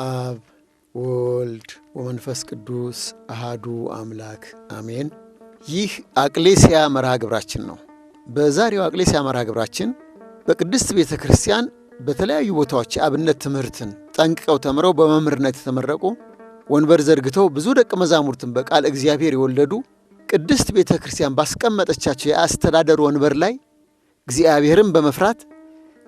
አብ ወልድ ወመንፈስ ቅዱስ አሃዱ አምላክ አሜን። ይህ አቅሌስያ መርሃ ግብራችን ነው። በዛሬው አቅሌስያ መርሃ ግብራችን በቅድስት ቤተ ክርስቲያን በተለያዩ ቦታዎች አብነት ትምህርትን ጠንቅቀው ተምረው በመምህርነት የተመረቁ ወንበር ዘርግተው ብዙ ደቀ መዛሙርትን በቃል እግዚአብሔር የወለዱ ቅድስት ቤተ ክርስቲያን ባስቀመጠቻቸው የአስተዳደር ወንበር ላይ እግዚአብሔርን በመፍራት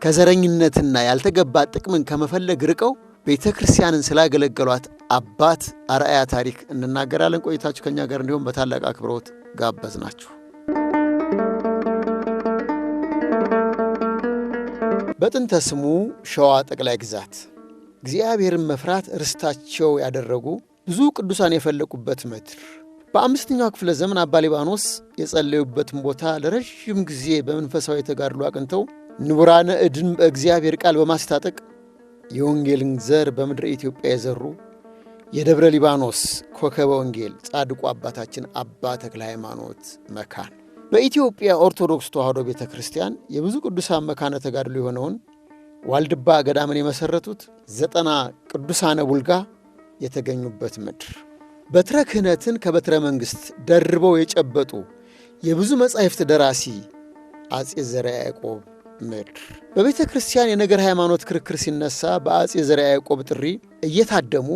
ከዘረኝነትና ያልተገባ ጥቅምን ከመፈለግ ርቀው ቤተ ክርስቲያንን ስላገለገሏት አባት አርአያ ታሪክ እንናገራለን። ቆይታችሁ ከኛ ጋር እንዲሆን በታላቅ አክብሮት ጋበዝናችሁ። በጥንተ ስሙ ሸዋ ጠቅላይ ግዛት እግዚአብሔርን መፍራት ርስታቸው ያደረጉ ብዙ ቅዱሳን የፈለቁበት ምድር በአምስተኛው ክፍለ ዘመን አባ ሊባኖስ የጸለዩበትን ቦታ ለረጅም ጊዜ በመንፈሳዊ ተጋድሎ አቅንተው ንቡራነ እድን በእግዚአብሔር ቃል በማስታጠቅ የወንጌልን ዘር በምድረ ኢትዮጵያ የዘሩ የደብረ ሊባኖስ ኮከበ ወንጌል ጻድቁ አባታችን አባ ተክለ ሃይማኖት መካን በኢትዮጵያ ኦርቶዶክስ ተዋሕዶ ቤተ ክርስቲያን የብዙ ቅዱሳን መካነ ተጋድሎ የሆነውን ዋልድባ ገዳምን የመሠረቱት 90 ቅዱሳነ ቡልጋ የተገኙበት ምድር በትረ ክህነትን ከበትረ መንግሥት ደርበው የጨበጡ የብዙ መጻሕፍት ደራሲ አጼ ዘርዓ ያዕቆብ ምድር በቤተ ክርስቲያን የነገር ሃይማኖት ክርክር ሲነሳ በአጼ ዘርዓ ያዕቆብ ጥሪ እየታደሙ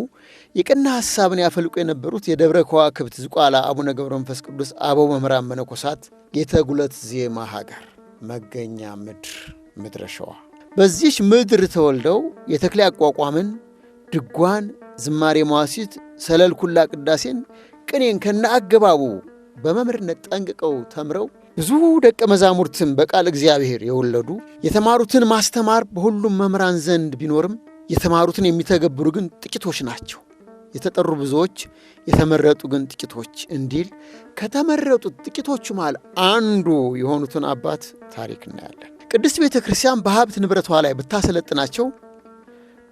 የቀና ሐሳብን ያፈልቁ የነበሩት የደብረ ከዋክብት ዝቋላ አቡነ ገብረ መንፈስ ቅዱስ አበው መምህራን መነኮሳት የተጉለት ዜማ ሀገር መገኛ ምድረ ሸዋ በዚህች ምድር ተወልደው የተክሌ አቋቋምን፣ ድጓን፣ ዝማሬ መዋሥዕት፣ ሰለልኩላ ቅዳሴን፣ ቅኔን ከነአገባቡ በመምህርነት ጠንቅቀው ተምረው ብዙ ደቀ መዛሙርትን በቃል እግዚአብሔር የወለዱ የተማሩትን ማስተማር በሁሉም መምህራን ዘንድ ቢኖርም የተማሩትን የሚተገብሩ ግን ጥቂቶች ናቸው። የተጠሩ ብዙዎች፣ የተመረጡ ግን ጥቂቶች እንዲል ከተመረጡት ጥቂቶቹ መሃል አንዱ የሆኑትን አባት ታሪክ እናያለን። ቅድስት ቤተ ክርስቲያን በሀብት ንብረቷ ላይ ብታሰለጥናቸው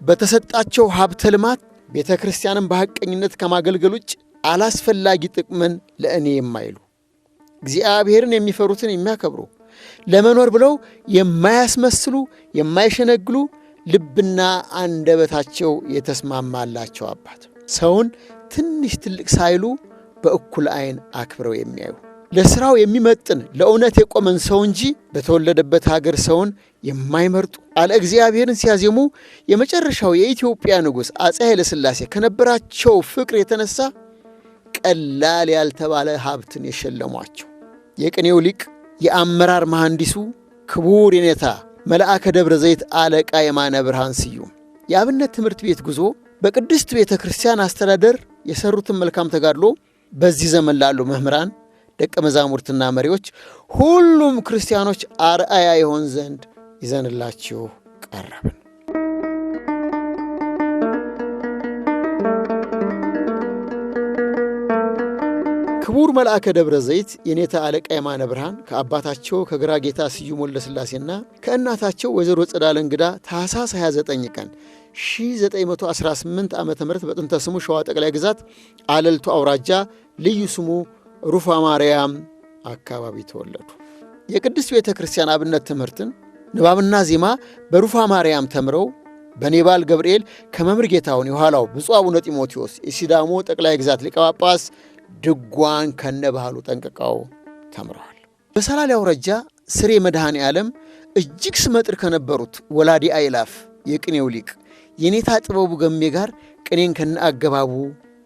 በተሰጣቸው ሀብተ ልማት ቤተ ክርስቲያንን በሐቀኝነት ከማገልገል ውጭ አላስፈላጊ ጥቅምን ለእኔ የማይሉ እግዚአብሔርን የሚፈሩትን የሚያከብሩ ለመኖር ብለው የማያስመስሉ የማይሸነግሉ ልብና አንደበታቸው የተስማማላቸው አባት ሰውን ትንሽ ትልቅ ሳይሉ በእኩል ዓይን አክብረው የሚያዩ ለሥራው የሚመጥን ለእውነት የቆመን ሰው እንጂ በተወለደበት ሀገር ሰውን የማይመርጡ አለ እግዚአብሔርን ሲያዜሙ የመጨረሻው የኢትዮጵያ ንጉሥ አፄ ኃይለ ሥላሴ ከነበራቸው ፍቅር የተነሳ ቀላል ያልተባለ ሀብትን የሸለሟቸው የቅኔው ሊቅ የአመራር መሐንዲሱ ክቡር የኔታ መልአከ ደብረ ዘይት አለቃ የማነ ብርሃን ስዩም የአብነት ትምህርት ቤት ጉዞ በቅድስት ቤተ ክርስቲያን አስተዳደር የሰሩትን መልካም ተጋድሎ በዚህ ዘመን ላሉ መምህራን ደቀ መዛሙርትና መሪዎች ሁሉም ክርስቲያኖች አርአያ ይሆን ዘንድ ይዘንላችሁ ቀረብን። ክቡር መልአከ ደብረ ዘይት የኔታ አለቃ የማነ ብርሃን ከአባታቸው ከግራ ጌታ ስዩም ወልደ ሥላሴና ከእናታቸው ወይዘሮ ጸዳለ እንግዳ ታኅሳስ 29 ቀን 1918 ዓ.ም በጥንተ ስሙ ሸዋ ጠቅላይ ግዛት አለልቱ አውራጃ ልዩ ስሙ ሩፋ ማርያም አካባቢ ተወለዱ። የቅድስት ቤተ ክርስቲያን አብነት ትምህርትን ንባብና ዜማ በሩፋ ማርያም ተምረው በኔባል ገብርኤል ከመምህር ጌታውን የኋላው ብፁዕ አቡነ ጢሞቴዎስ የሲዳሞ ጠቅላይ ግዛት ሊቀ ጳጳስ ድጓን ከነባህሉ ጠንቅቀው ተምረዋል። በሰላሌ አውራጃ ስሬ መድኃኔ ዓለም እጅግ ስመጥር ከነበሩት ወላዲ አይላፍ የቅኔው ሊቅ የኔታ ጥበቡ ገሜ ጋር ቅኔን ከነአገባቡ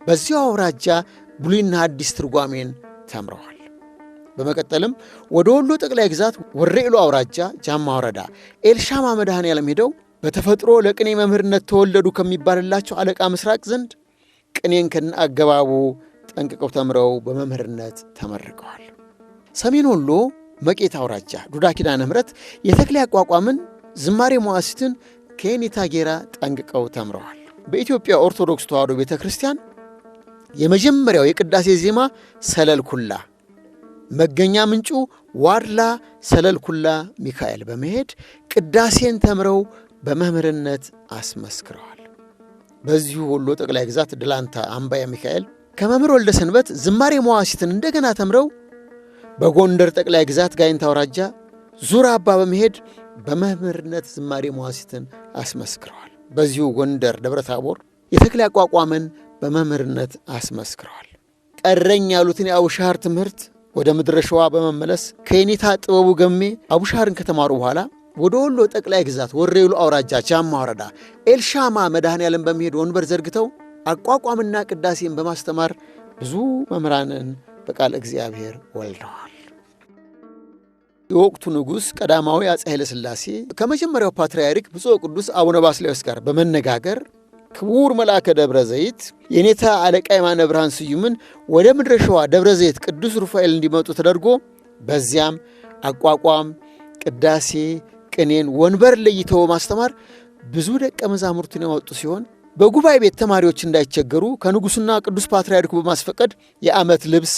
በዚያው አውራጃ ብሉይና አዲስ ትርጓሜን ተምረዋል። በመቀጠልም ወደ ወሎ ጠቅላይ ግዛት ወረኢሉ አውራጃ ጃማ ወረዳ ኤልሻማ መድኃኔ ዓለም ሄደው በተፈጥሮ ለቅኔ መምህርነት ተወለዱ ከሚባልላቸው አለቃ ምስራቅ ዘንድ ቅኔን ከነአገባቡ ጠንቅቀው ተምረው በመምህርነት ተመርቀዋል። ሰሜን ወሎ መቄት አውራጃ ዱዳ ኪዳነ ምሕረት የተክሌ አቋቋምን፣ ዝማሬ መዋሥዕትን ከኔታ ጌራ ጠንቅቀው ተምረዋል። በኢትዮጵያ ኦርቶዶክስ ተዋሕዶ ቤተ ክርስቲያን የመጀመሪያው የቅዳሴ ዜማ ሰለልኩላ መገኛ ምንጩ ዋድላ ሰለልኩላ ሚካኤል በመሄድ ቅዳሴን ተምረው በመምህርነት አስመስክረዋል። በዚሁ ወሎ ጠቅላይ ግዛት ድላንታ አምባያ ሚካኤል ከመምህር ወልደ ሰንበት ዝማሬ መዋሥዕትን እንደገና ተምረው በጎንደር ጠቅላይ ግዛት ጋይንት አውራጃ ዙር አባ በመሄድ በመምህርነት ዝማሬ መዋሥዕትን አስመስክረዋል። በዚሁ ጎንደር ደብረ ታቦር የተክሌ አቋቋምን በመምህርነት አስመስክረዋል። ቀረኝ ያሉትን የአቡሻህር ትምህርት ወደ ምድረ ሸዋ በመመለስ ከየኔታ ጥበቡ ገሜ አቡሻህርን ከተማሩ በኋላ ወደ ወሎ ጠቅላይ ግዛት ወሬሉ አውራጃ ጃማ ወረዳ ኤልሻማ መድኃኔዓለም በመሄድ ወንበር ዘርግተው አቋቋምና ቅዳሴን በማስተማር ብዙ መምህራንን በቃል እግዚአብሔር ወልደዋል። የወቅቱ ንጉሥ ቀዳማዊ አፄ ኃይለ ሥላሴ ከመጀመሪያው ፓትርያርክ ብፁዕ ቅዱስ አቡነ ባስልዮስ ጋር በመነጋገር ክቡር መልአከ ደብረ ዘይት የኔታ አለቃ የማነ ብርሃን ስዩምን ወደ ምድረ ሸዋ ደብረ ዘይት ቅዱስ ሩፋኤል እንዲመጡ ተደርጎ በዚያም አቋቋም፣ ቅዳሴ፣ ቅኔን ወንበር ለይተው ማስተማር ብዙ ደቀ መዛሙርትን ያወጡ ሲሆን በጉባኤ ቤት ተማሪዎች እንዳይቸገሩ ከንጉሡና ቅዱስ ፓትርያርኩ በማስፈቀድ የዓመት ልብስ፣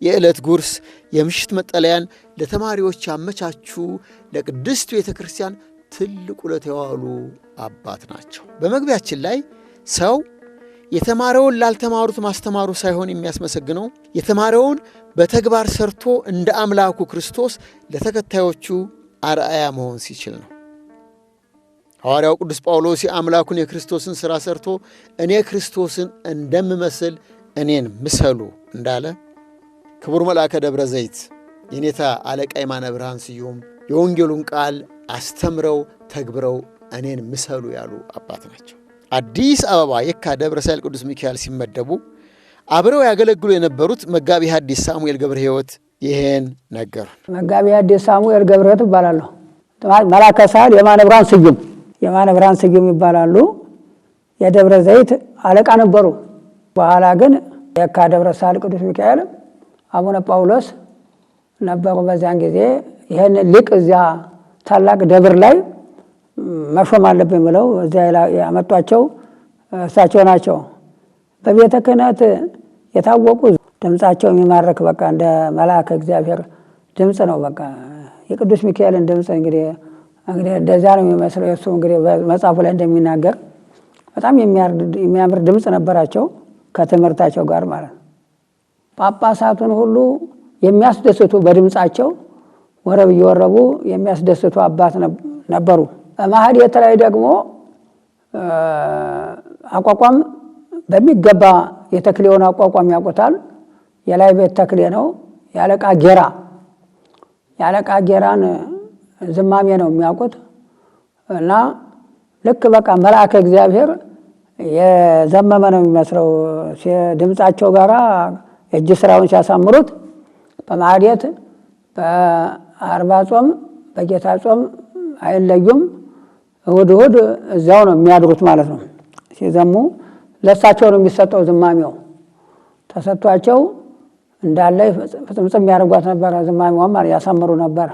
የዕለት ጉርስ፣ የምሽት መጠለያን ለተማሪዎች ያመቻቹ ለቅድስት ቤተ ክርስቲያን ትልቅ ውለታ የዋሉ አባት ናቸው። በመግቢያችን ላይ ሰው የተማረውን ላልተማሩት ማስተማሩ ሳይሆን የሚያስመሰግነው የተማረውን በተግባር ሰርቶ እንደ አምላኩ ክርስቶስ ለተከታዮቹ አርአያ መሆን ሲችል ነው። ሐዋርያው ቅዱስ ጳውሎስ የአምላኩን የክርስቶስን ሥራ ሰርቶ እኔ ክርስቶስን እንደምመስል እኔን ምሰሉ እንዳለ ክቡር መልአከ ደብረ ዘይት የኔታ አለቃ የማነ ብርሃን ስዩም የወንጌሉን ቃል አስተምረው ተግብረው እኔን ምሰሉ ያሉ አባት ናቸው። አዲስ አበባ የካ ደብረ ሳይል ቅዱስ ሚካኤል ሲመደቡ አብረው ያገለግሉ የነበሩት መጋቢ ሐዲስ ሳሙኤል ገብረ ሕይወት ይሄን ነገሩ። መጋቢ ሐዲስ ሳሙኤል ገብረ ሕይወት ይባላሉ። መልአከ ሳህል የማነ ብርሃን ስዩም ይባላሉ። የደብረ ዘይት አለቃ ነበሩ። በኋላ ግን የካ ደብረ ሳይል ቅዱስ ሚካኤል አቡነ ጳውሎስ ነበሩ። በዚያን ጊዜ ይህን ሊቅ እዚያ ታላቅ ደብር ላይ መሾም አለብኝ ብለው እዚያ ያመጧቸው እሳቸው ናቸው። በቤተ ክህነት የታወቁ ድምፃቸው የሚማርክ በቃ እንደ መልአከ እግዚአብሔር ድምፅ ነው። በቃ የቅዱስ ሚካኤልን ድምፅ እንግዲህ እንደዚያ ነው የሚመስለው። እሱ እንግዲህ መጽሐፉ ላይ እንደሚናገር በጣም የሚያምር ድምፅ ነበራቸው ከትምህርታቸው ጋር ማለት ነው። ጳጳሳቱን ሁሉ የሚያስደስቱ በድምፃቸው ወረብ እየወረቡ የሚያስደስቱ አባት ነበሩ። ማህሌት ላይ ደግሞ አቋቋም በሚገባ የተክሌውን አቋቋም ያውቁታል። የላይ ቤት ተክሌ ነው። የአለቃ ጌራን ዝማሜ ነው የሚያውቁት እና ልክ በቃ መልአከ እግዚአብሔር የዘመመ ነው የሚመስለው ድምፃቸው ጋራ እጅ ስራውን ሲያሳምሩት በማህሌት በአርባ ጾም በጌታ ጾም አይለዩም። እሑድ እዚያው ነው የሚያድሩት ማለት ነው። ሲዘሙ ለእሳቸው ነው የሚሰጠው ዝማሜው ተሰጥቷቸው እንዳለ ፍጽምጽም ያደርጓት ነበረ። ዝማሜዋም ያሳምሩ ነበረ።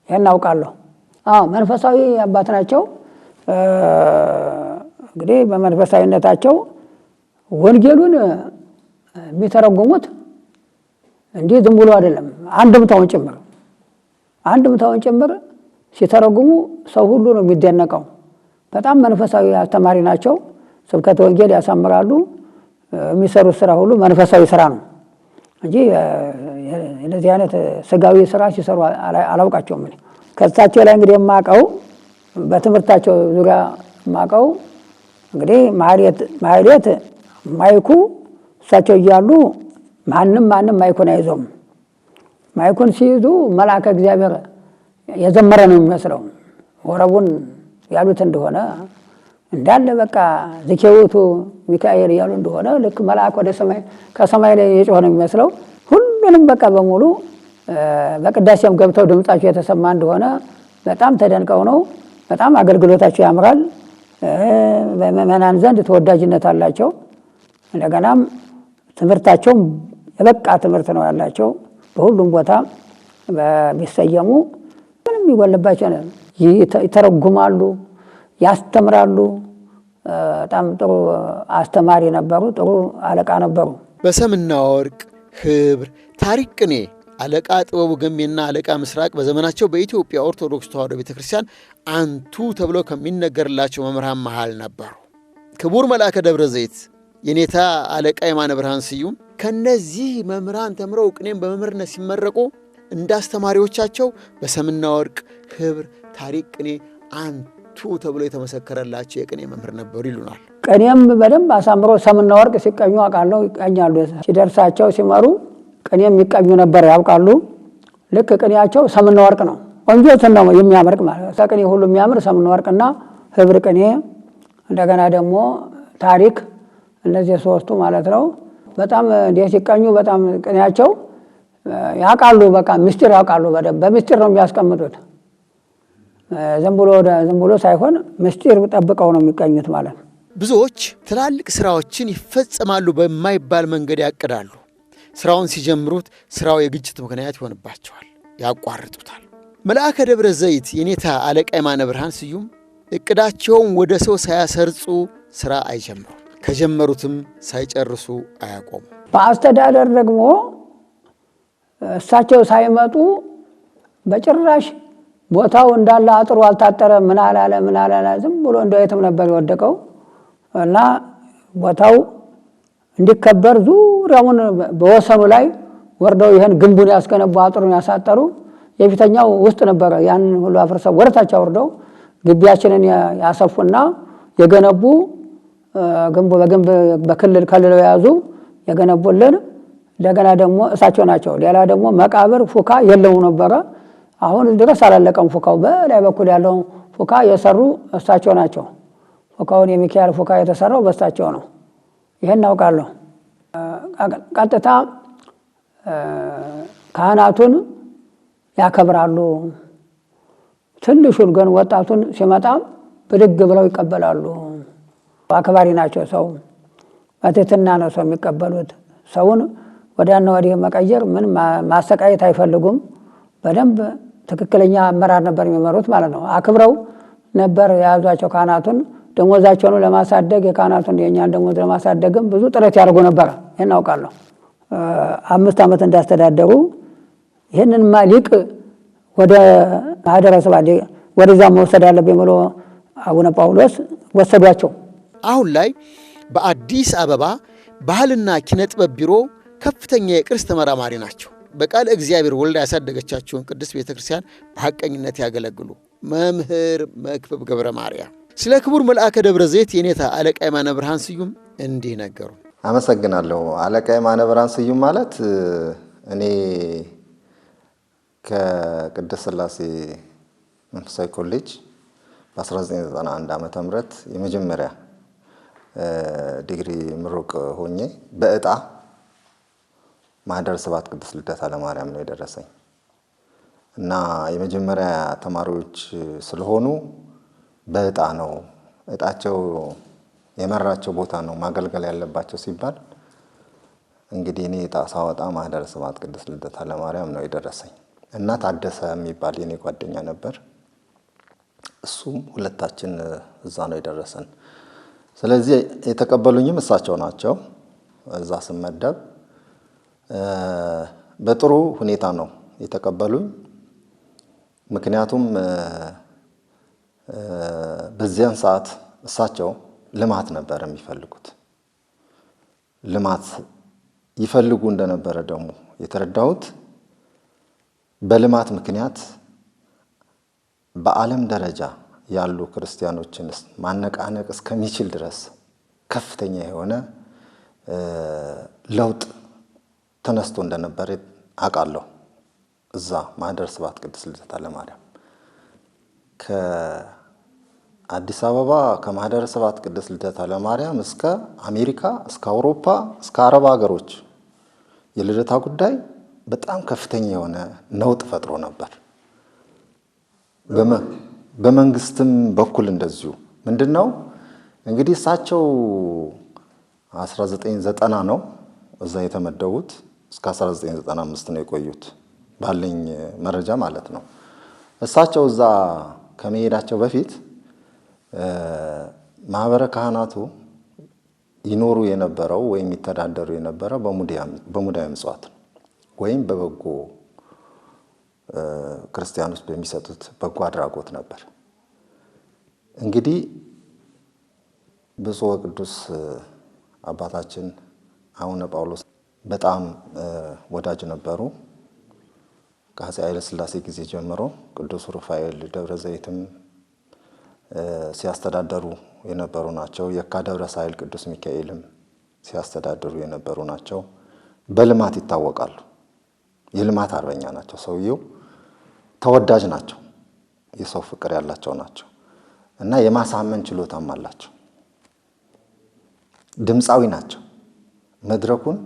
ይህን አውቃለሁ። መንፈሳዊ አባት ናቸው። እንግዲህ በመንፈሳዊነታቸው ወንጌሉን የሚተረጉሙት እንዲህ ዝም ብሎ አይደለም፣ አንድምታውን ጭምር ሲተረጉሙ ሰው ሁሉ ነው የሚደነቀው። በጣም መንፈሳዊ አስተማሪ ናቸው። ስብከተ ወንጌል ያሳምራሉ። የሚሰሩት ስራ ሁሉ መንፈሳዊ ስራ ነው እንጂ እንደዚህ አይነት ስጋዊ ስራ ሲሰሩ አላውቃቸውም። ከእሳቸው ላይ እንግዲህ የማውቀው በትምህርታቸው ዙሪያ የማውቀው እንግዲህ ማህሌት ማይኩ እሳቸው እያሉ ማንም ማይኩን አይዞም። ማይኩን ሲይዙ መልአከ እግዚአብሔር የዘመረ ነው የሚመስለው። ወረቡን ያሉት እንደሆነ እንዳለ በቃ ዝኬውቱ ሚካኤል ያሉ እንደሆነ ልክ መልአክ ወደ ሰማይ ከሰማይ ላይ የጮኸ ነው የሚመስለው። ሁሉንም በቃ በሙሉ በቅዳሴም ገብተው ድምጻቸው የተሰማ እንደሆነ በጣም ተደንቀው ነው። በጣም አገልግሎታቸው ያምራል። በምእመናን ዘንድ ተወዳጅነት አላቸው። እንደገናም ትምህርታቸውም የበቃ ትምህርት ነው ያላቸው። በሁሉም ቦታ ቢሰየሙ ምንም ይጎልባቸው ይተረጉማሉ፣ ያስተምራሉ። በጣም ጥሩ አስተማሪ ነበሩ። ጥሩ አለቃ ነበሩ። በሰምና ወርቅ ህብር ታሪክ ቅኔ አለቃ ጥበቡ ገሜና አለቃ ምስራቅ በዘመናቸው በኢትዮጵያ ኦርቶዶክስ ተዋሕዶ ቤተክርስቲያን አንቱ ተብለው ከሚነገርላቸው መምህራን መሃል ነበሩ። ክቡር መልአከ ደብረ ዘይት የኔታ አለቃ የማነ ብርሃን ስዩም ከነዚህ መምህራን ተምረው ቅኔም በመምህርነት ሲመረቁ እንደ አስተማሪዎቻቸው በሰምና ወርቅ ህብር ታሪክ ቅኔ አንቱ ብርቱ ተብሎ የተመሰከረላቸው የቅኔ መምህር ነበሩ ይሉናል። ቅኔም በደንብ አሳምሮ ሰምና ወርቅ ሲቀኙ አውቃለሁ፣ ይቀኛሉ። ሲደርሳቸው ሲመሩ ቅኔም የሚቀኙ ነበር ያውቃሉ። ልክ ቅኔያቸው ሰምና ወርቅ ነው። ቆንጆትን ነው የሚያመርቅ ማለት ከቅኔ ሁሉ የሚያምር ሰምና ወርቅና ህብር ቅኔ፣ እንደገና ደግሞ ታሪክ፣ እነዚህ ሶስቱ ማለት ነው። በጣም እንደ ሲቀኙ በጣም ቅኔያቸው ያውቃሉ። በቃ ምስጢር ያውቃሉ። በደንብ በምስጢር ነው የሚያስቀምጡት። ዝም ብሎ ሳይሆን ምስጢር ጠብቀው ነው የሚቀኙት ማለት ነው። ብዙዎች ትላልቅ ስራዎችን ይፈጸማሉ በማይባል መንገድ ያቅዳሉ። ስራውን ሲጀምሩት ስራው የግጭት ምክንያት ይሆንባቸዋል፣ ያቋርጡታል። መልአከ ደብረ ዘይት የኔታ አለቃ የማነ ብርሃን ስዩም እቅዳቸውን ወደ ሰው ሳያሰርጹ ስራ አይጀምሩም፣ ከጀመሩትም ሳይጨርሱ አያቆሙ። በአስተዳደር ደግሞ እሳቸው ሳይመጡ በጭራሽ ቦታው እንዳለ አጥሩ አልታጠረ፣ ምን አላለ ዝም ብሎ እንደው የትም ነበር የወደቀው እና ቦታው እንዲከበር ዙሪያውን በወሰኑ ላይ ወርደው ይህን ግንቡን ያስገነቡ አጥሩን ያሳጠሩ። የፊተኛው ውስጥ ነበረ። ያን ሁሉ አፍርሰው ወደታች አውርደው ግቢያችንን ያሰፉና የገነቡ ግንቡ በክልል ከልለው የያዙ የገነቡልን እንደገና ደግሞ እሳቸው ናቸው። ሌላ ደግሞ መቃብር ፉካ የለው ነበረ። አሁን ድረስ አላለቀም ፉካው። በላይ በኩል ያለው ፉካ የሰሩ እሳቸው ናቸው። ፉካውን የሚካኤል ፉካ የተሰራው በእሳቸው ነው። ይሄን አውቃለሁ። ቀጥታ ካህናቱን ያከብራሉ። ትንሹን ግን ወጣቱን ሲመጣ ብድግ ብለው ይቀበላሉ። አክባሪ ናቸው። ሰው በትህትና ነው ሰው የሚቀበሉት። ሰውን ወዲያና ወዲህ መቀየር ምን ማሰቃየት አይፈልጉም። በደንብ ትክክለኛ አመራር ነበር የሚመሩት ማለት ነው። አክብረው ነበር የያዟቸው ካህናቱን። ደሞዛቸውን ለማሳደግ የካህናቱን የእኛን ደሞዝ ለማሳደግም ብዙ ጥረት ያደርጉ ነበር። ይህን አውቃለሁ። 5 ዓመት እንዳስተዳደሩ ይህንንማ ሊቅ ወደ ማህደረ ስብሐት ወደዛ መውሰድ አለብኝ ብሎ አቡነ ጳውሎስ ወሰዷቸው። አሁን ላይ በአዲስ አበባ ባህልና ኪነ ጥበብ ቢሮ ከፍተኛ የቅርስ ተመራማሪ ናቸው። በቃለ እግዚአብሔር ወልዳ ያሳደገቻቸውን ቅድስት ቤተ ክርስቲያን በሐቀኝነት ያገለግሉ መምህር መክብብ ገብረ ማርያም ስለ ክቡር መልአከ ደብረ ዘይት የኔታ አለቃ የማነ ብርሃን ስዩም እንዲህ ነገሩ። አመሰግናለሁ። አለቃ የማነ ብርሃን ስዩም ማለት እኔ ከቅድስት ሥላሴ መንፈሳዊ ኮሌጅ በ1991 ዓመተ ምህረት የመጀመሪያ ዲግሪ ምሩቅ ሆኜ በእጣ ማህደረ ስብሐት ቅድስት ልደታ ለማርያም ነው የደረሰኝ እና የመጀመሪያ ተማሪዎች ስለሆኑ በእጣ ነው እጣቸው የመራቸው ቦታ ነው ማገልገል ያለባቸው ሲባል እንግዲህ እኔ እጣ ሳወጣ ማህደረ ስብሐት ቅድስት ልደታ ለማርያም ነው የደረሰኝ እና ታደሰ የሚባል የኔ ጓደኛ ነበር። እሱም ሁለታችን እዛ ነው የደረሰን። ስለዚህ የተቀበሉኝም እሳቸው ናቸው። እዛ ስመደብ በጥሩ ሁኔታ ነው የተቀበሉኝ። ምክንያቱም በዚያን ሰዓት እሳቸው ልማት ነበር የሚፈልጉት። ልማት ይፈልጉ እንደነበረ ደግሞ የተረዳሁት በልማት ምክንያት በዓለም ደረጃ ያሉ ክርስቲያኖችን ማነቃነቅ እስከሚችል ድረስ ከፍተኛ የሆነ ለውጥ ተነስቶ እንደነበረ አውቃለሁ። እዛ ማህደረ ስብሐት ቅድስት ልደታ ለማርያም ከአዲስ አበባ ከማህደረ ስብሐት ቅድስት ልደታ ለማርያም እስከ አሜሪካ፣ እስከ አውሮፓ፣ እስከ አረብ ሀገሮች የልደታ ጉዳይ በጣም ከፍተኛ የሆነ ነውጥ ፈጥሮ ነበር። በመንግስትም በኩል እንደዚሁ ምንድነው እንግዲህ እሳቸው 1990 ነው እዛ የተመደቡት እስከ 1995 ነው የቆዩት ባለኝ መረጃ ማለት ነው። እሳቸው እዛ ከመሄዳቸው በፊት ማህበረ ካህናቱ ይኖሩ የነበረው ወይም ይተዳደሩ የነበረው በሙዳየ ምጽዋት ወይም በበጎ ክርስቲያኖች በሚሰጡት በጎ አድራጎት ነበር። እንግዲህ ብፁዕ ወቅዱስ አባታችን አቡነ ጳውሎስ በጣም ወዳጅ ነበሩ። ከአፄ ኃይለ ሥላሴ ጊዜ ጀምሮ ቅዱስ ሩፋኤል ደብረ ዘይትም ሲያስተዳደሩ የነበሩ ናቸው። የካ ደብረ ሳይል ቅዱስ ሚካኤልም ሲያስተዳድሩ የነበሩ ናቸው። በልማት ይታወቃሉ። የልማት አርበኛ ናቸው። ሰውየው ተወዳጅ ናቸው። የሰው ፍቅር ያላቸው ናቸው እና የማሳመን ችሎታም አላቸው። ድምፃዊ ናቸው። መድረኩን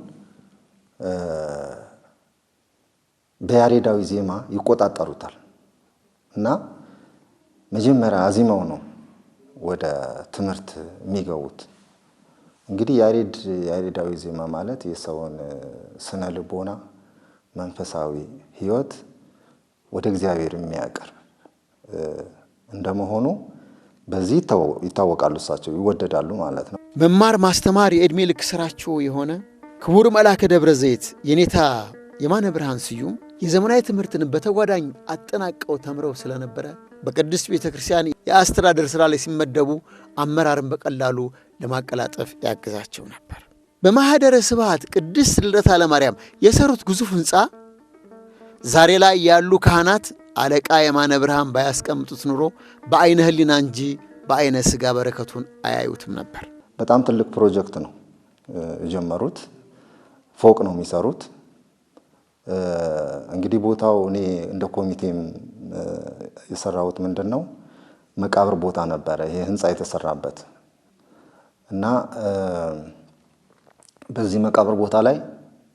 በያሬዳዊ ዜማ ይቆጣጠሩታል እና መጀመሪያ አዚመው ነው ወደ ትምህርት የሚገቡት። እንግዲህ ያሬዳዊ ዜማ ማለት የሰውን ስነ ልቦና መንፈሳዊ ሕይወት ወደ እግዚአብሔር የሚያቀርብ እንደመሆኑ በዚህ ይታወቃሉ። እሳቸው ይወደዳሉ ማለት ነው። መማር ማስተማር የዕድሜ ልክ ስራቸው የሆነ ክቡር መልአከ ደብረ ዘይት የኔታ የማነ ብርሃን ስዩም የዘመናዊ ትምህርትን በተጓዳኝ አጠናቀው ተምረው ስለነበረ በቅድስት ቤተ ክርስቲያን የአስተዳደር ሥራ ላይ ሲመደቡ አመራርን በቀላሉ ለማቀላጠፍ ያግዛቸው ነበር። በማኅደረ ስብሐት ቅድስት ልደታ ለማርያም የሰሩት ግዙፍ ሕንፃ ዛሬ ላይ ያሉ ካህናት አለቃ የማነ ብርሃን ባያስቀምጡት ኑሮ በአይነ ሕሊና እንጂ በአይነ ሥጋ በረከቱን አያዩትም ነበር። በጣም ትልቅ ፕሮጀክት ነው የጀመሩት። ፎቅ ነው የሚሰሩት። እንግዲህ ቦታው እኔ እንደ ኮሚቴም የሰራሁት ምንድን ነው መቃብር ቦታ ነበረ ይሄ ሕንፃ የተሰራበት እና በዚህ መቃብር ቦታ ላይ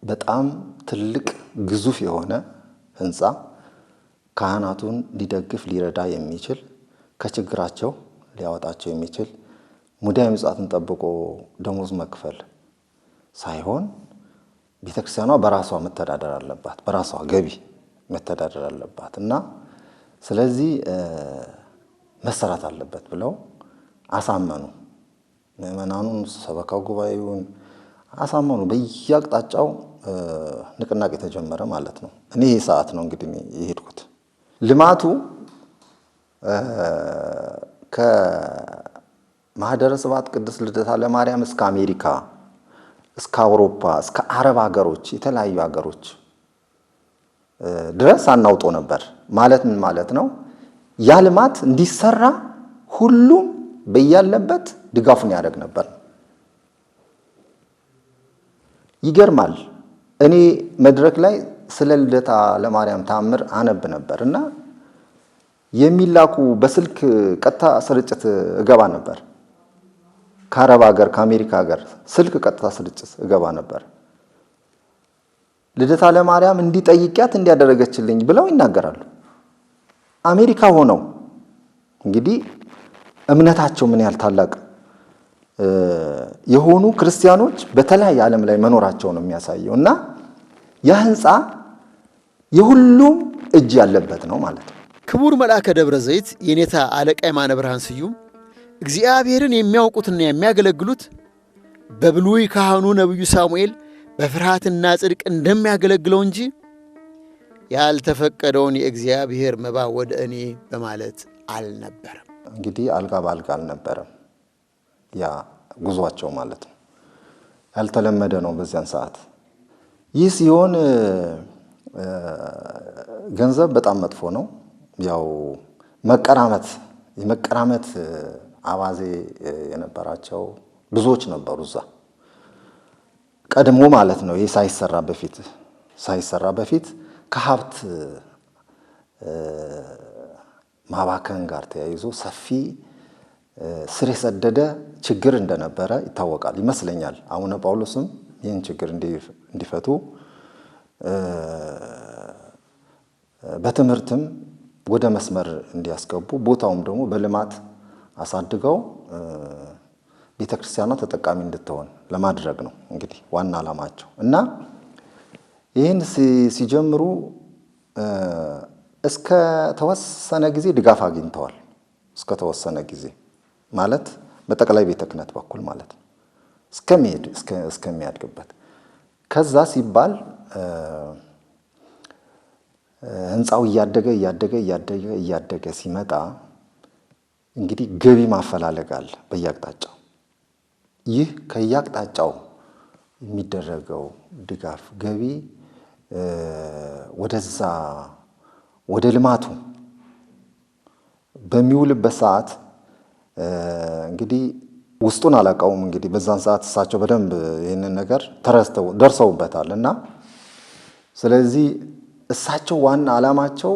በጣም ትልቅ ግዙፍ የሆነ ሕንፃ ካህናቱን ሊደግፍ ሊረዳ የሚችል ከችግራቸው ሊያወጣቸው የሚችል ሙዳየ ምጽዋትን ጠብቆ ደሞዝ መክፈል ሳይሆን ቤተክርስቲያኗ በራሷ መተዳደር አለባት፣ በራሷ ገቢ መተዳደር አለባት እና ስለዚህ መሰራት አለበት ብለው አሳመኑ። ምዕመናኑን፣ ሰበካው ጉባኤውን አሳመኑ። በየአቅጣጫው ንቅናቄ ተጀመረ ማለት ነው። እኔ ይህ ሰዓት ነው እንግዲህ የሄድኩት። ልማቱ ከማኅደረ ስብሐት ቅድስት ልደታ ለማርያም እስከ አሜሪካ፣ እስከ አውሮፓ፣ እስከ አረብ ሀገሮች፣ የተለያዩ ሀገሮች ድረስ አናውጦ ነበር። ማለት ምን ማለት ነው? ያ ልማት እንዲሰራ ሁሉም በያለበት ድጋፉን ያደርግ ነበር። ይገርማል። እኔ መድረክ ላይ ስለ ልደታ ለማርያም ታምር አነብ ነበር እና የሚላኩ በስልክ ቀጥታ ስርጭት እገባ ነበር። ከአረብ ሀገር ከአሜሪካ ሀገር ስልክ ቀጥታ ስርጭት እገባ ነበር። ልደታ ለማርያም እንዲጠይቂያት እንዲያደረገችልኝ ብለው ይናገራሉ። አሜሪካ ሆነው እንግዲህ እምነታቸው ምን ያህል ታላቅ የሆኑ ክርስቲያኖች በተለያየ ዓለም ላይ መኖራቸው ነው የሚያሳየው እና ያ ሕንፃ የሁሉም እጅ ያለበት ነው ማለት ነው። ክቡር መልአከ ደብረ ዘይት የኔታ አለቃ የማነ ብርሃን ስዩም እግዚአብሔርን የሚያውቁትና የሚያገለግሉት በብሉይ ካህኑ ነቢዩ ሳሙኤል በፍርሃትና ጽድቅ እንደሚያገለግለው እንጂ ያልተፈቀደውን የእግዚአብሔር መባ ወደ እኔ በማለት አልነበረም። እንግዲህ አልጋ በአልጋ አልነበረም ያ ጉዟቸው ማለት ነው። ያልተለመደ ነው በዚያን ሰዓት። ይህ ሲሆን ገንዘብ በጣም መጥፎ ነው። ያው የመቀራመት አባዜ የነበራቸው ብዙዎች ነበሩ እዛ ቀድሞ ማለት ነው። ይህ ሳይሰራ በፊት ከሀብት ማባከን ጋር ተያይዞ ሰፊ ስር የሰደደ ችግር እንደነበረ ይታወቃል ይመስለኛል። አቡነ ጳውሎስም ይህን ችግር እንዲፈቱ በትምህርትም ወደ መስመር እንዲያስገቡ ቦታውም ደግሞ በልማት አሳድገው ቤተክርስቲያኗ ተጠቃሚ እንድትሆን ለማድረግ ነው እንግዲህ ዋና ዓላማቸው እና ይህን ሲጀምሩ እስከ ተወሰነ ጊዜ ድጋፍ አግኝተዋል። እስከ ተወሰነ ጊዜ ማለት በጠቅላይ ቤተ ክህነት በኩል ማለት ነው እስከሚያድግበት። ከዛ ሲባል ሕንፃው እያደገ ሲመጣ እንግዲህ ገቢ ማፈላለግ አለ በየአቅጣጫው። ይህ ከየአቅጣጫው የሚደረገው ድጋፍ ገቢ ወደ ልማቱ በሚውልበት ሰዓት እንግዲህ ውስጡን አላውቀውም። እንግዲህ በዛን ሰዓት እሳቸው በደንብ ይህንን ነገር ደርሰውበታል እና ስለዚህ እሳቸው ዋና ዓላማቸው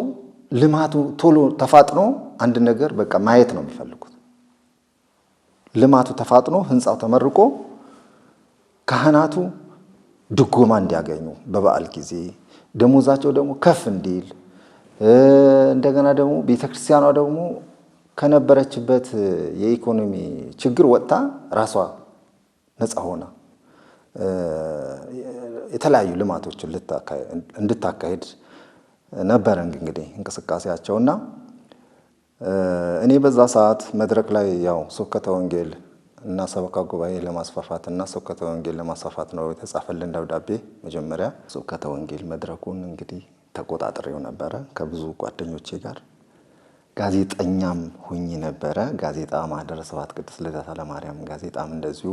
ልማቱ ቶሎ ተፋጥኖ አንድ ነገር በቃ ማየት ነው የሚፈልጉት። ልማቱ ተፋጥኖ ህንፃው ተመርቆ ካህናቱ ድጎማ እንዲያገኙ በበዓል ጊዜ ደሞዛቸው ደግሞ ከፍ እንዲል እንደገና ደግሞ ቤተክርስቲያኗ ደግሞ ከነበረችበት የኢኮኖሚ ችግር ወጥታ ራሷ ነፃ ሆና የተለያዩ ልማቶችን እንድታካሄድ ነበር እንግዲህ እንቅስቃሴያቸውና እኔ በዛ ሰዓት መድረክ ላይ ያው ስብከተ ወንጌል እና ሰበካ ጉባኤ ለማስፋፋት እና ስብከተ ወንጌል ለማስፋፋት ነው የተጻፈልን ደብዳቤ። መጀመሪያ ስብከተ ወንጌል መድረኩን እንግዲህ ተቆጣጥሬው ነበረ ከብዙ ጓደኞቼ ጋር። ጋዜጠኛም ሆኜ ነበረ። ጋዜጣ ማህደረ ስብሐት ቅድስት ልደታ ለማርያም ጋዜጣም እንደዚሁ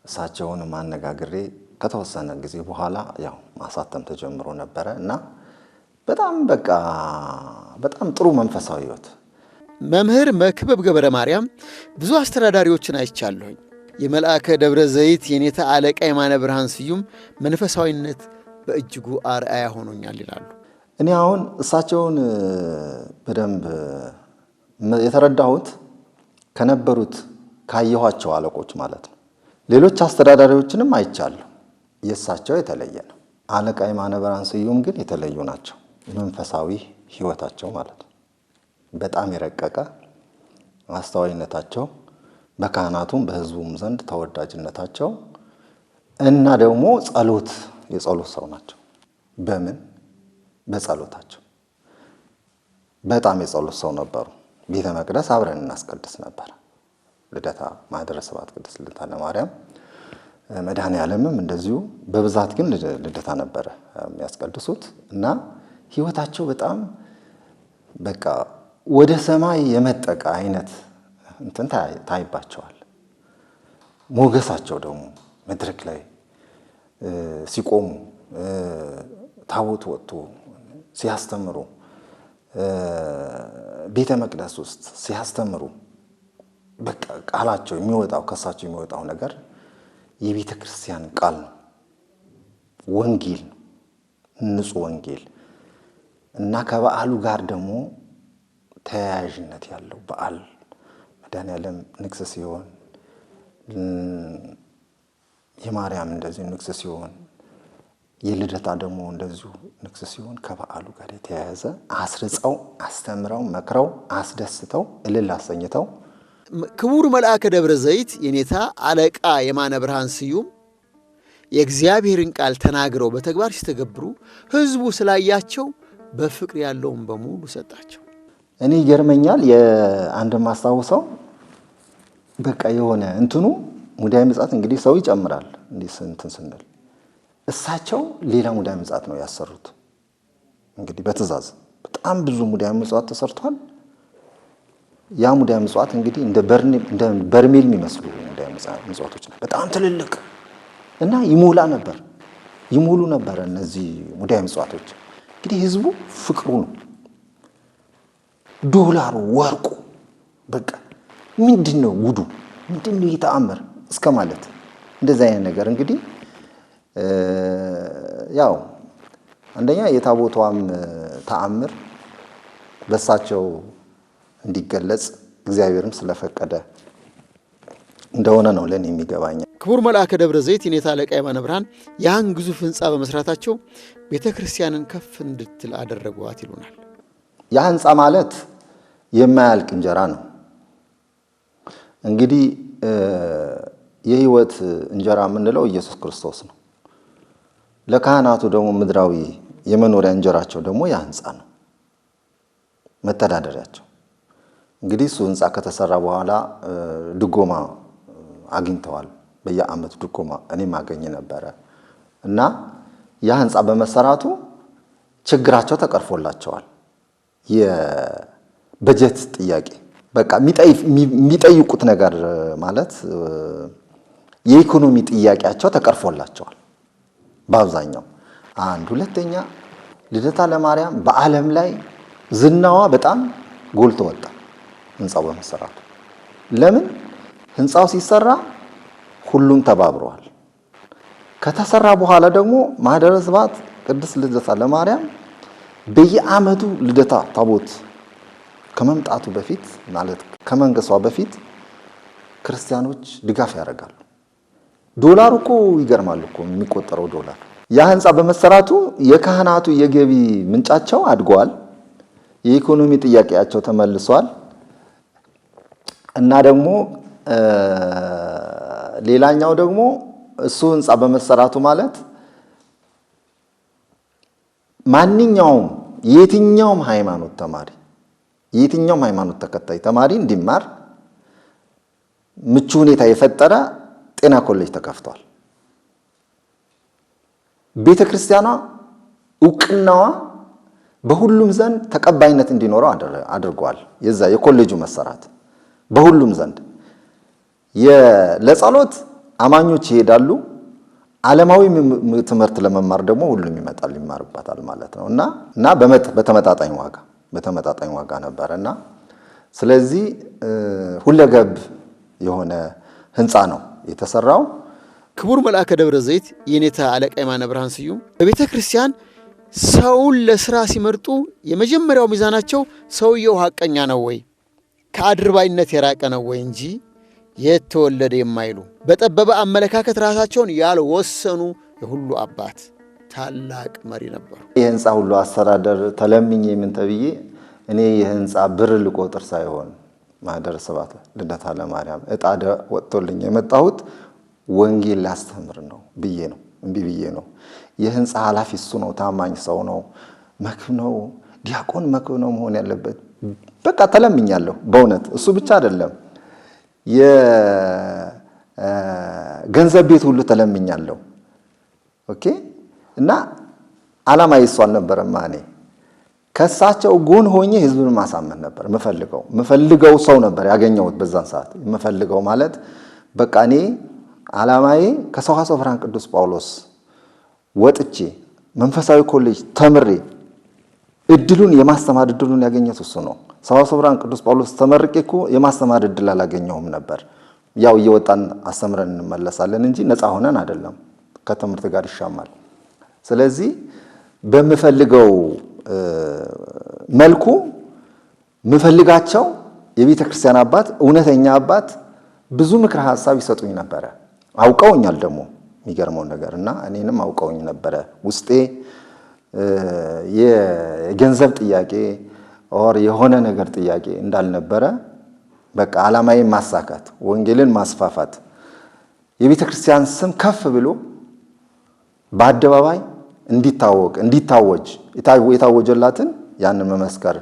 እሳቸውን ማነጋግሬ ከተወሰነ ጊዜ በኋላ ያው ማሳተም ተጀምሮ ነበረ እና በጣም ጥሩ መንፈሳዊ ህይወት። መምህር መክብብ ገብረ ማርያም ብዙ አስተዳዳሪዎችን አይቻለሁኝ። የመልአከ ደብረ ዘይት የኔታ አለቃ የማነ ብርሃን ስዩም መንፈሳዊነት በእጅጉ አርአያ ሆኖኛል ይላሉ። እኔ አሁን እሳቸውን በደንብ የተረዳሁት ከነበሩት ካየኋቸው አለቆች ማለት ነው። ሌሎች አስተዳዳሪዎችንም አይቻለሁ። የእሳቸው የተለየ ነው። አለቃ የማነ ብርሃን ስዩም ግን የተለዩ ናቸው። መንፈሳዊ ህይወታቸው ማለት ነው በጣም የረቀቀ አስተዋይነታቸው፣ በካህናቱም በህዝቡም ዘንድ ተወዳጅነታቸው እና ደግሞ የጸሎት ሰው ናቸው። በምን በጸሎታቸው በጣም የጸሎት ሰው ነበሩ። ቤተ መቅደስ አብረን እናስቀድስ ነበር። ልደታ ማህደረ ስብሐት ቅድስት ልደታ ለማርያም መድኃኔዓለምም እንደዚሁ በብዛት ግን ልደታ ነበረ የሚያስቀድሱት እና ህይወታቸው በጣም በቃ ወደ ሰማይ የመጠቀ አይነት እንትን ታይባቸዋል። ሞገሳቸው ደግሞ መድረክ ላይ ሲቆሙ ታቦት ወጥቶ ሲያስተምሩ ቤተ መቅደስ ውስጥ ሲያስተምሩ በቃ ቃላቸው የሚወጣው ከሳቸው የሚወጣው ነገር የቤተ ክርስቲያን ቃል ነው። ወንጌል ነው፣ ንጹህ ወንጌል እና ከበዓሉ ጋር ደግሞ ተያያዥነት ያለው በዓል መድኃኔዓለም ንግስ ሲሆን የማርያም እንደዚሁ ንግስ ሲሆን የልደታ ደግሞ እንደዚሁ ንግስ ሲሆን ከበዓሉ ጋር የተያያዘ አስርጸው አስተምረው መክረው አስደስተው እልል አሰኝተው ክቡር መልአከ ደብረ ዘይት የኔታ አለቃ የማነ ብርሃን ስዩም የእግዚአብሔርን ቃል ተናግረው በተግባር ሲተገብሩ ህዝቡ ስላያቸው በፍቅር ያለውን በሙሉ ሰጣቸው። እኔ ይገርመኛል። የአንድ ማስታወሰው በቃ የሆነ እንትኑ ሙዳየ ምጽአት እንግዲህ ሰው ይጨምራል እንዲህ እንትን ስንል እሳቸው ሌላ ሙዳየ ምጽአት ነው ያሰሩት። እንግዲህ በትእዛዝ በጣም ብዙ ሙዳየ ምጽአት ተሰርቷል። ያ ሙዳየ ምጽአት እንግዲህ እንደ በርሜል የሚመስሉ ሙዳየ ምጽአቶች በጣም ትልልቅ እና ይሞሉ ነበር እነዚህ ሙዳየ ምጽአቶች። እንግዲህ ህዝቡ ፍቅሩ ነው፣ ዶላሩ፣ ወርቁ በቃ ምንድነው ጉዱ ምንድነው የተአምር እስከ ማለት እንደዛ አይነት ነገር እንግዲህ ያው አንደኛ የታቦቷም ተአምር በሳቸው እንዲገለጽ እግዚአብሔርም ስለፈቀደ እንደሆነ ነው ለኔ የሚገባኝ። ክቡር መልአከ ደብረ ዘይት የኔታ አለቃ የማነ ብርሃን ያን ግዙፍ ህንፃ በመስራታቸው ቤተ ክርስቲያንን ከፍ እንድትል አደረጓት ይሉናል። ያ ህንፃ ማለት የማያልቅ እንጀራ ነው። እንግዲህ የህይወት እንጀራ የምንለው ኢየሱስ ክርስቶስ ነው። ለካህናቱ ደግሞ ምድራዊ የመኖሪያ እንጀራቸው ደግሞ ያ ህንፃ ነው፣ መተዳደሪያቸው። እንግዲህ እሱ ህንፃ ከተሰራ በኋላ ድጎማ አግኝተዋል። በየዓመቱ ድጎማ እኔም አገኘ ነበረ እና ያ ህንፃ በመሰራቱ ችግራቸው ተቀርፎላቸዋል። የበጀት ጥያቄ በቃ የሚጠይቁት ነገር ማለት የኢኮኖሚ ጥያቄያቸው ተቀርፎላቸዋል በአብዛኛው። አንድ ሁለተኛ ልደታ ለማርያም በዓለም ላይ ዝናዋ በጣም ጎልቶ ወጣ ህንፃው በመሰራቱ። ለምን ህንፃው ሲሰራ ሁሉም ተባብረዋል። ከተሰራ በኋላ ደግሞ ማህደረ ስብሐት ቅድስት ልደታ ለማርያም በየዓመቱ ልደታ ታቦት ከመምጣቱ በፊት ማለት ከመንገሷ በፊት ክርስቲያኖች ድጋፍ ያደርጋሉ። ዶላር እኮ ይገርማል እኮ የሚቆጠረው ዶላር። ያ ህንፃ በመሰራቱ የካህናቱ የገቢ ምንጫቸው አድጓል። የኢኮኖሚ ጥያቄያቸው ተመልሷል። እና ደግሞ ሌላኛው ደግሞ እሱ ህንፃ በመሰራቱ ማለት ማንኛውም የትኛውም ሃይማኖት ተማሪ የትኛውም ሃይማኖት ተከታይ ተማሪ እንዲማር ምቹ ሁኔታ የፈጠረ ጤና ኮሌጅ ተከፍቷል። ቤተክርስቲያኗ ዕውቅናዋ በሁሉም ዘንድ ተቀባይነት እንዲኖረው አድርጓል። የዛ የኮሌጁ መሰራት በሁሉም ዘንድ ለጸሎት አማኞች ይሄዳሉ። ዓለማዊ ትምህርት ለመማር ደግሞ ሁሉም ይመጣል ይማርባታል ማለት ነው። እና በተመጣጣኝ ዋጋ ነበርና ስለዚህ ሁለገብ የሆነ ህንፃ ነው የተሰራው። ክቡር መልአከ ደብረ ዘይት የኔታ አለቃ የማነ ብርሃን ስዩም በቤተ ክርስቲያን ሰውን ለስራ ሲመርጡ የመጀመሪያው ሚዛናቸው ሰውየው ሐቀኛ ነው ወይ ከአድርባይነት የራቀ ነው ወይ እንጂ የተወለደ የማይሉ በጠበበ አመለካከት ራሳቸውን ያልወሰኑ የሁሉ አባት ታላቅ መሪ ነበሩ። የህንፃ ሁሉ አስተዳደር ተለምኜ ምን ተብዬ እኔ የህንፃ ብር ልቆጥር ሳይሆን ማህደረ ስብሐት ልደታ ለማርያም ዕጣ ወጥቶልኝ የመጣሁት ወንጌል ላስተምር ነው ብዬ ነው እምቢ ብዬ ነው። የህንፃ ኃላፊ እሱ ነው፣ ታማኝ ሰው ነው፣ መክብ ነው፣ ዲያቆን መክብ ነው መሆን ያለበት። በቃ ተለምኛለሁ በእውነት እሱ ብቻ አይደለም የገንዘብ ቤት ሁሉ ተለምኛለሁ። ኦኬ እና ዓላማ ይሷ አልነበረም። እኔ ከሳቸው ጎን ሆኜ ህዝብን ማሳመን ነበር የምፈልገው ሰው ነበር ያገኘሁት በዛን ሰዓት። የምፈልገው ማለት በቃ እኔ ዓላማዬ ከሰዋስወ ብርሃን ቅዱስ ጳውሎስ ወጥቼ መንፈሳዊ ኮሌጅ ተምሬ እድሉን የማስተማር እድሉን ያገኘሁት እሱ ነው። ሰዋስወ ብርሃን ቅዱስ ጳውሎስ ተመርቄ እኮ የማስተማር እድል አላገኘሁም ነበር። ያው እየወጣን አስተምረን እንመለሳለን እንጂ ነፃ ሆነን አይደለም፣ ከትምህርት ጋር ይሻማል። ስለዚህ በምፈልገው መልኩ ምፈልጋቸው የቤተ ክርስቲያን አባት እውነተኛ አባት ብዙ ምክር ሐሳብ ይሰጡኝ ነበረ። አውቀውኛል ደግሞ የሚገርመው ነገር እና እኔንም አውቀውኝ ነበረ። ውስጤ የገንዘብ ጥያቄ ኦር የሆነ ነገር ጥያቄ እንዳልነበረ በቃ ዓላማዬን ማሳካት፣ ወንጌልን ማስፋፋት፣ የቤተ ክርስቲያን ስም ከፍ ብሎ በአደባባይ እንዲታወጅ የታወጀላትን ያንን መመስከር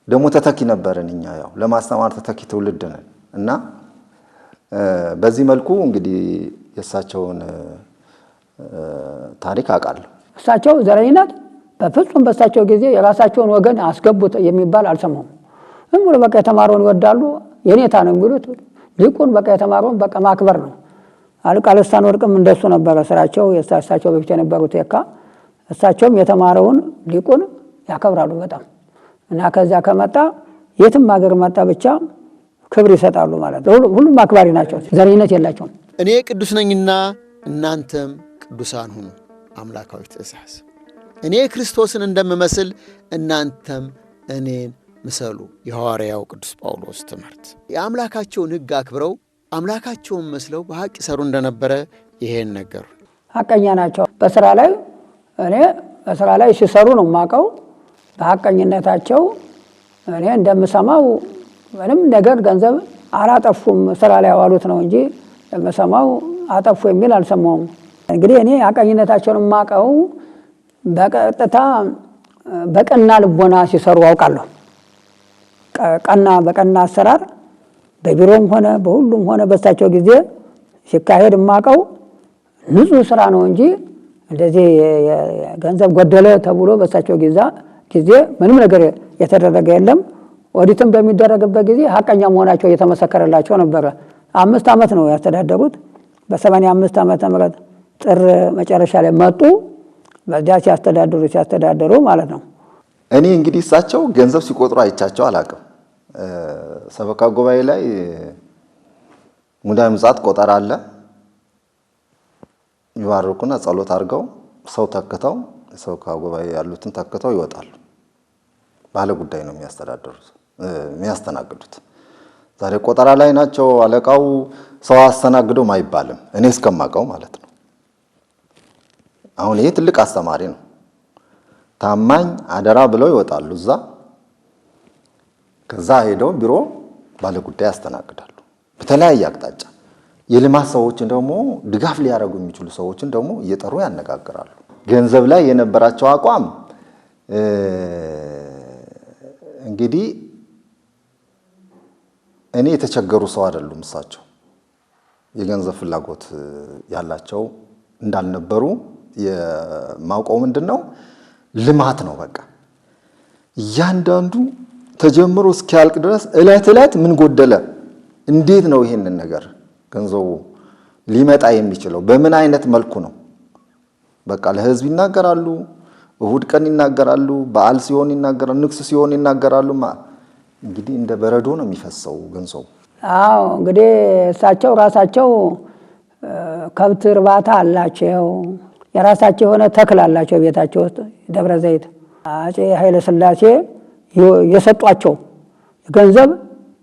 ደግሞ ተተኪ ነበርን እኛ ያው ለማስተማር ተተኪ ትውልድ ነን እና በዚህ መልኩ እንግዲህ የእሳቸውን ታሪክ አውቃለሁ። እሳቸው ዘረኝነት በፍጹም በእሳቸው ጊዜ የራሳቸውን ወገን አስገቡት የሚባል አልሰማሁም። ዝም ብሎ በቃ የተማረውን ይወዳሉ። የኔታ ነው የሚሉት ሊቁን በቃ የተማረውን በቃ ማክበር ነው። አለቃ ልሳነ ወርቅም እንደሱ ነበረ ስራቸው። የእሳቸው በፊት የነበሩት የካ እሳቸውም የተማረውን ሊቁን ያከብራሉ በጣም እና ከዚያ ከመጣ የትም ሀገር መጣ ብቻ ክብር ይሰጣሉ ማለት ነው። ሁሉም አክባሪ ናቸው፣ ዘረኝነት የላቸውም። እኔ ቅዱስ ነኝና እናንተም ቅዱሳን ሁኑ አምላካዊ ትእዛዝ። እኔ ክርስቶስን እንደምመስል እናንተም እኔን ምሰሉ የሐዋርያው ቅዱስ ጳውሎስ ትምህርት። የአምላካቸውን ሕግ አክብረው አምላካቸውን መስለው በሐቅ ይሰሩ እንደነበረ ይሄን ነገሩ። ሐቀኛ ናቸው በስራ ላይ። እኔ በስራ ላይ ሲሰሩ ነው የማውቀው። በሐቀኝነታቸው እኔ እንደምሰማው ምንም ነገር ገንዘብ አላጠፉም፣ ስራ ላይ ያዋሉት ነው እንጂ የምሰማው አጠፉ የሚል አልሰማውም። እንግዲህ እኔ ሐቀኝነታቸውን የማውቀው በቀጥታ በቀና ልቦና ሲሰሩ አውቃለሁ። በቀና አሰራር በቢሮም ሆነ በሁሉም ሆነ በሳቸው ጊዜ ሲካሄድ የማውቀው ንጹህ ስራ ነው እንጂ እንደዚህ ገንዘብ ጎደለ ተብሎ በሳቸው ጊዜ ምንም ነገር የተደረገ የለም። ኦዲትም በሚደረግበት ጊዜ ሐቀኛ መሆናቸው እየተመሰከረላቸው ነበረ። 5 ዓመት ነው ያስተዳደሩት። በ85 ዓመተ ምህረት ጥር መጨረሻ ላይ መጡ። በዚያ ሲያስተዳደሩ ማለት ነው። እኔ እንግዲህ እሳቸው ገንዘብ ሲቆጥሩ አይቻቸው አላውቅም። ሰበካ ጉባኤ ላይ ሙዳየ ምጽዋት ቆጠራ አለ። ይባርኩና ጸሎት አድርገው ሰው ተክተው ሰው ከጉባኤ ያሉትን ተክተው ይወጣሉ። ባለ ጉዳይ ነው የሚያስተናግዱት። ዛሬ ቆጠራ ላይ ናቸው። አለቃው ሰው አስተናግዶም አይባልም፣ እኔ እስከማውቀው ማለት ነው። አሁን ይሄ ትልቅ አስተማሪ ነው። ታማኝ አደራ ብለው ይወጣሉ እዛ። ከዛ ሄደው ቢሮ ባለ ጉዳይ ያስተናግዳሉ በተለያየ አቅጣጫ። የልማት ሰዎችን ደግሞ ድጋፍ ሊያደርጉ የሚችሉ ሰዎችን ደግሞ እየጠሩ ያነጋግራሉ። ገንዘብ ላይ የነበራቸው አቋም እንግዲህ እኔ የተቸገሩ ሰው አይደሉም። እሳቸው የገንዘብ ፍላጎት ያላቸው እንዳልነበሩ የማውቀው ምንድነው ልማት ነው። በቃ እያንዳንዱ ተጀምሮ እስኪያልቅ ድረስ እለት ምን ጎደለ፣ እንዴት ነው ይሄንን ነገር ገንዘቡ ሊመጣ የሚችለው፣ በምን አይነት መልኩ ነው። በቃ ለህዝብ ይናገራሉ። እሁድ ቀን ይናገራሉ፣ በዓል ሲሆን ይናገራሉ፣ ንግስ ሲሆን ይናገራሉ። እንግዲህ እንደ በረዶ ነው የሚፈሰው ገንዘቡ። አዎ እንግዲህ እሳቸው ራሳቸው ከብት እርባታ አላቸው። የራሳቸው የሆነ ተክል አላቸው ቤታቸው ውስጥ ደብረ ዘይት። አፄ ኃይለ ሥላሴ የሰጧቸው ገንዘብ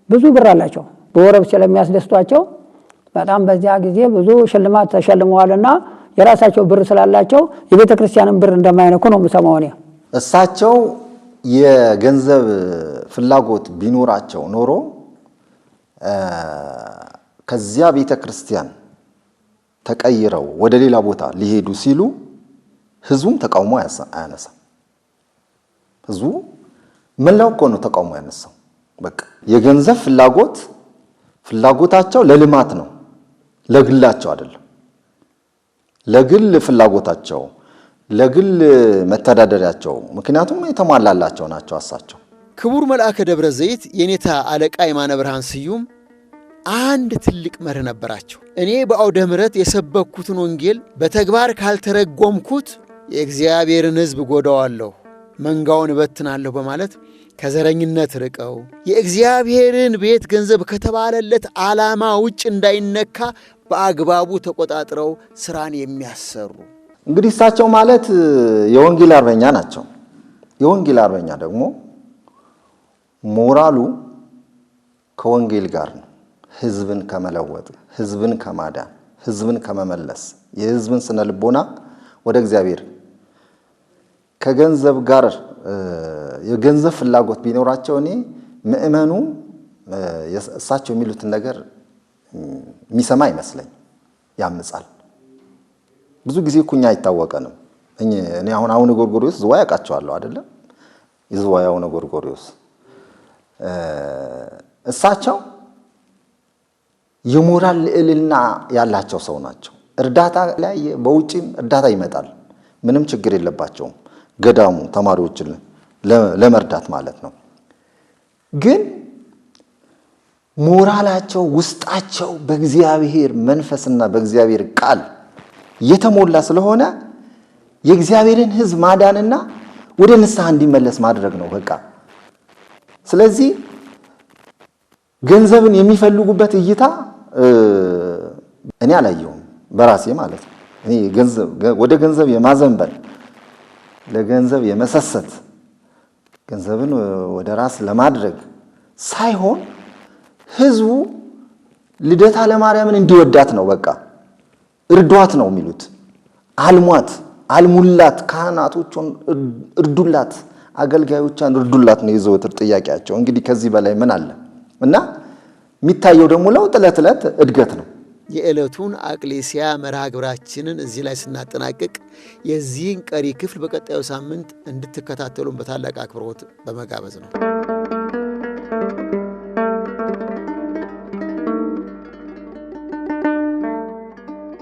ብዙ ብር አላቸው። በወረብ ስለሚያስደስቷቸው በጣም በዚያ ጊዜ ብዙ ሽልማት ተሸልመዋልና የራሳቸው ብር ስላላቸው የቤተ ክርስቲያንን ብር እንደማይነኩ ነው የምሰማው እኔ። እሳቸው የገንዘብ ፍላጎት ቢኖራቸው ኖሮ ከዚያ ቤተ ክርስቲያን ተቀይረው ወደ ሌላ ቦታ ሊሄዱ ሲሉ ህዝቡም ተቃውሞ አያነሳም። ህዝቡ መላው እኮ ነው ተቃውሞ ያነሳው። በቃ የገንዘብ ፍላጎታቸው ለልማት ነው፣ ለግላቸው አይደለም። ለግል ፍላጎታቸው፣ ለግል መተዳደሪያቸው፣ ምክንያቱም የተሟላላቸው ናቸው እሳቸው። ክቡር መልአከ ደብረ ዘይት የኔታ አለቃ የማነ ብርሃን ስዩም አንድ ትልቅ መርህ ነበራቸው። እኔ በአውደ ምሕረት የሰበኩትን ወንጌል በተግባር ካልተረጎምኩት የእግዚአብሔርን ሕዝብ ጎዳዋለሁ፣ መንጋውን እበትናለሁ በማለት ከዘረኝነት ርቀው የእግዚአብሔርን ቤት ገንዘብ ከተባለለት ዓላማ ውጭ እንዳይነካ በአግባቡ ተቆጣጥረው ስራን የሚያሰሩ እንግዲህ እሳቸው ማለት የወንጌል አርበኛ ናቸው። የወንጌል አርበኛ ደግሞ ሞራሉ ከወንጌል ጋር ነው። ህዝብን ከመለወጥ፣ ህዝብን ከማዳን፣ ህዝብን ከመመለስ፣ የህዝብን ስነ ልቦና ወደ እግዚአብሔር ከገንዘብ ጋር የገንዘብ ፍላጎት ቢኖራቸው እኔ ምእመኑ እሳቸው የሚሉትን ነገር የሚሰማ አይመስለኝ፣ ያምጻል። ብዙ ጊዜ ኩኛ አይታወቀንም። እኔ አሁን ጎርጎሪዮስ ዝዋይ አውቃቸዋለሁ አይደለም? የዝዋይ አሁን ጎርጎሪዮስ እሳቸው የሞራል ልዕልና ያላቸው ሰው ናቸው። እርዳታ ላይ በውጪም እርዳታ ይመጣል፣ ምንም ችግር የለባቸውም። ገዳሙ ተማሪዎችን ለመርዳት ማለት ነው። ግን ሞራላቸው ውስጣቸው በእግዚአብሔር መንፈስና በእግዚአብሔር ቃል የተሞላ ስለሆነ የእግዚአብሔርን ሕዝብ ማዳንና ወደ ንስሐ እንዲመለስ ማድረግ ነው በቃ። ስለዚህ ገንዘብን የሚፈልጉበት እይታ እኔ አላየሁም በራሴ ማለት ነው። እኔ ወደ ገንዘብ የማዘንበል ለገንዘብ የመሰሰት ገንዘብን ወደ ራስ ለማድረግ ሳይሆን ህዝቡ ልደታ ለማርያምን እንዲወዳት ነው በቃ። እርዷት ነው የሚሉት። አልሙላት፣ ካህናቶቹን እርዱላት፣ አገልጋዮቿን እርዱላት ነው የዘወትር ጥያቄያቸው። እንግዲህ ከዚህ በላይ ምን አለ? እና የሚታየው ደግሞ ለውጥ ዕለት እድገት ነው። የዕለቱን አቅሌሲያ መርሃ ግብራችንን እዚህ ላይ ስናጠናቅቅ የዚህን ቀሪ ክፍል በቀጣዩ ሳምንት እንድትከታተሉን በታላቅ አክብሮት በመጋበዝ ነው።